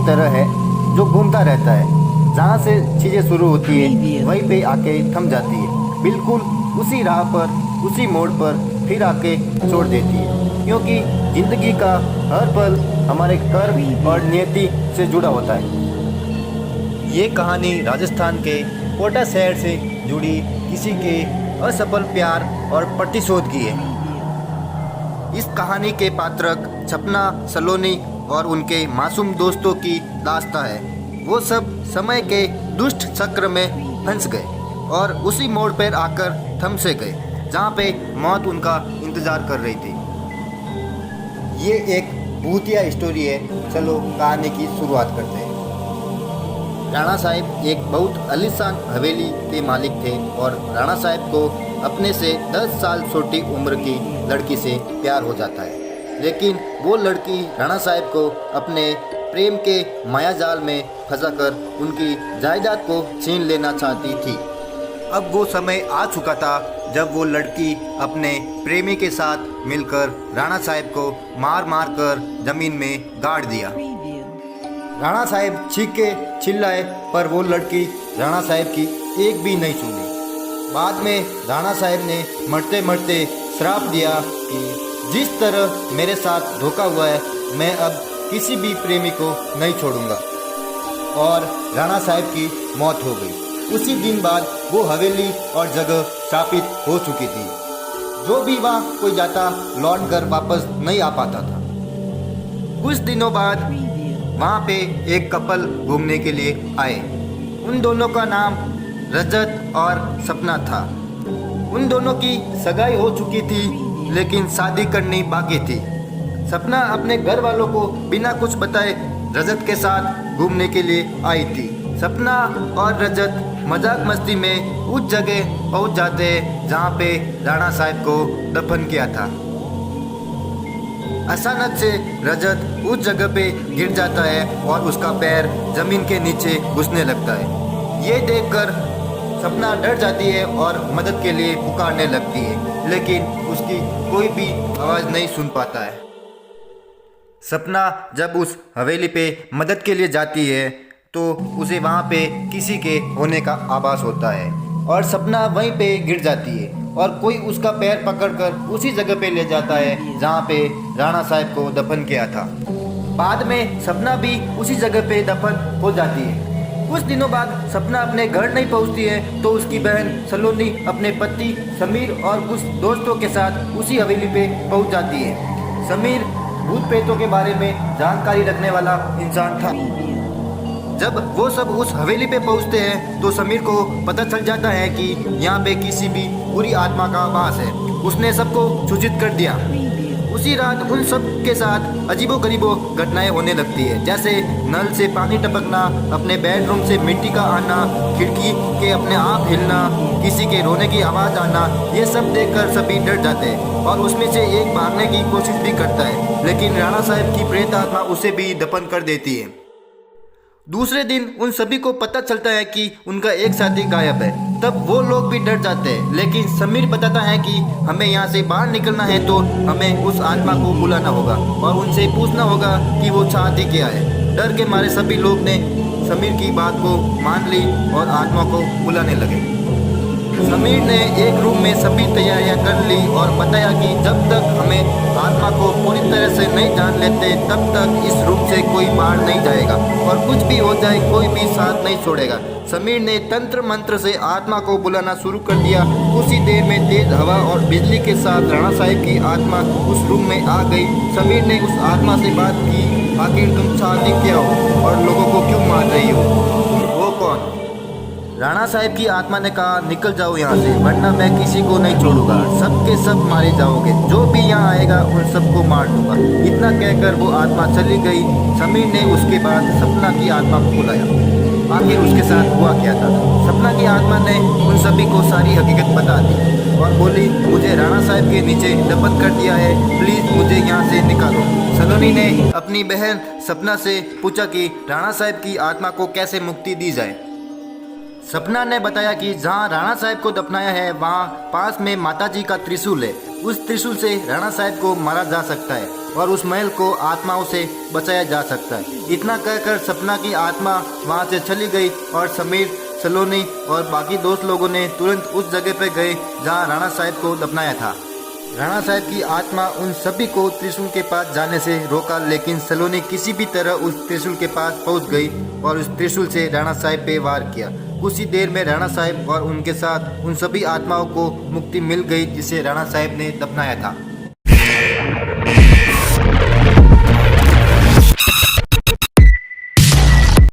तरह है जो घूमता रहता है। जहाँ से चीज़ें शुरू होती है वहीं पे आके थम जाती है, बिल्कुल उसी राह पर, उसी मोड़ पर फिर आके छोड़ देती है। क्योंकि ज़िंदगी का हर पल हमारे कर्म और नियति से जुड़ा होता है। ये कहानी राजस्थान के कोटा शहर से जुड़ी किसी के असफल प्यार और प्रतिशोध की है। इस कहानी के पात्रक सपना सलोनी और उनके मासूम दोस्तों की दास्तां है। वो सब समय के दुष्ट चक्र में फंस गए और उसी मोड़ पर आकर थम से गए जहाँ पे मौत उनका इंतज़ार कर रही थी। ये एक भूतिया स्टोरी है। चलो कहानी की शुरुआत करते हैं। राणा साहब एक बहुत आलीशान हवेली के मालिक थे और राणा साहब को अपने से 10 साल छोटी उम्र की लड़की से प्यार हो जाता है। लेकिन वो लड़की राणा साहब को अपने प्रेम के मायाजाल में फंसाकर उनकी जायदाद को छीन लेना चाहती थी। अब वो समय आ चुका था जब वो लड़की अपने प्रेमी के साथ मिलकर राणा साहब को मार मार कर जमीन में गाड़ दिया। राणा साहब चीखे चिल्लाए पर वो लड़की राणा साहब की एक भी नहीं सुनी। बाद में राणा साहब ने मरते मरते श्राप दिया कि जिस तरह मेरे साथ धोखा हुआ है मैं अब किसी भी प्रेमी को नहीं छोड़ूंगा। और राणा साहब की मौत हो गई। उसी दिन बाद वो हवेली और जगह शापित हो चुकी थी। जो भी वहाँ कोई जाता लौट कर वापस नहीं आ पाता था। कुछ दिनों बाद वहाँ पे एक कपल घूमने के लिए आए। उन दोनों का नाम रजत और सपना था। उन दोनों की सगाई हो चुकी थी लेकिन शादी करनी बाकी थी। सपना अपने घर वालों को बिना कुछ बताए रजत के साथ घूमने के लिए आई थी। सपना और रजत मजाक मस्ती में उस जगह पहुंच जाते हैं जहां पे राणा साहब को दफन किया था। अचानक से रजत उस जगह पे गिर जाता है और उसका पैर जमीन के नीचे घुसने लगता है। ये देखकर सपना डर जाती है और मदद के लिए पुकारने लगती है, लेकिन उसकी कोई भी आवाज़ नहीं सुन पाता है। सपना जब उस हवेली पे मदद के लिए जाती है तो उसे वहाँ पे किसी के होने का आभास होता है और सपना वहीं पे गिर जाती है और कोई उसका पैर पकड़कर उसी जगह पे ले जाता है जहाँ पे राणा साहब को दफन किया था। बाद में सपना भी उसी जगह पे दफन हो जाती है। कुछ दिनों बाद सपना अपने घर नहीं पहुँचती है तो उसकी बहन सलोनी अपने पति समीर और कुछ दोस्तों के साथ उसी हवेली पे पहुँच जाती है। समीर भूत प्रेतों के बारे में जानकारी रखने वाला इंसान था। जब वो सब उस हवेली पे पहुंचते हैं तो समीर को पता चल जाता है कि यहाँ पे किसी भी बुरी आत्मा का वास है। उसने सबको सूचित कर दिया। उसी रात उन सब के साथ अजीबो-गरीबो घटनाएं होने लगती है, जैसे नल से पानी टपकना, अपने बेडरूम से मिट्टी का आना, खिड़की के अपने आप हिलना, किसी के रोने की आवाज़ आना। ये सब देखकर सभी डर जाते हैं और उसमें से एक भागने की कोशिश भी करता है, लेकिन राणा साहब की प्रेत आत्मा उसे भी दफन कर देती है। दूसरे दिन उन सभी को पता चलता है कि उनका एक साथी गायब है। तब वो लोग भी डर जाते हैं, लेकिन समीर बताता है कि हमें यहाँ से बाहर निकलना है तो हमें उस आत्मा को बुलाना होगा और उनसे पूछना होगा कि वो चाहती क्या है। डर के मारे सभी लोग ने समीर की बात को मान ली और आत्मा को बुलाने लगे। समीर ने एक रूम में सभी तैयारियां कर ली और बताया कि जब तक हमें आत्मा को पूरी तरह से नहीं जान लेते तब तक इस रूम से कोई बाहर नहीं जाएगा और कुछ भी हो जाए कोई भी साथ नहीं छोड़ेगा। समीर ने तंत्र मंत्र से आत्मा को बुलाना शुरू कर दिया। उसी देर में तेज हवा और बिजली के साथ राणा साहब की आत्मा उस रूम में आ गई। समीर ने उस आत्मा से बात की, आखिर तुम चाहती क्या हो और लोगों को क्यों मार रही हो? वो कौन? राणा साहब की आत्मा ने कहा, निकल जाओ यहाँ से वरना मैं किसी को नहीं छोड़ूंगा, सब के सब मारे जाओगे, जो भी यहाँ आएगा उन सबको मार दूंगा। इतना कहकर वो आत्मा चली गई। समीर ने उसके बाद सपना की आत्मा को बुलाया। आखिर उसके साथ हुआ क्या था? सपना की आत्मा ने उन सभी को सारी हकीकत बता दी और बोली, मुझे राणा साहब के नीचे दफन कर दिया है, प्लीज़ मुझे यहाँ से निकालो। सलोनी ने अपनी बहन सपना से पूछा कि राणा साहब की आत्मा को कैसे मुक्ति दी जाए। सपना ने बताया कि जहां राणा साहब को दफनाया है वहां पास में माताजी का त्रिशूल है। उस त्रिशूल से राणा साहब को मारा जा सकता है और उस महल को आत्माओं से बचाया जा सकता है। इतना कहकर सपना की आत्मा वहां से चली गई और समीर, सलोनी और बाकी दोस्त लोगों ने तुरंत उस जगह पर गए जहां राणा साहब को दफनाया था। राणा साहब की आत्मा उन सभी को त्रिशूल के पास जाने से रोका, लेकिन सलोनी किसी भी तरह उस त्रिशूल के पास पहुंच गई और उस त्रिशूल से राणा साहब पे वार किया। कुछ ही देर में राणा साहब और उनके साथ उन सभी आत्माओं को मुक्ति मिल गई जिसे राणा साहब ने दफनाया था।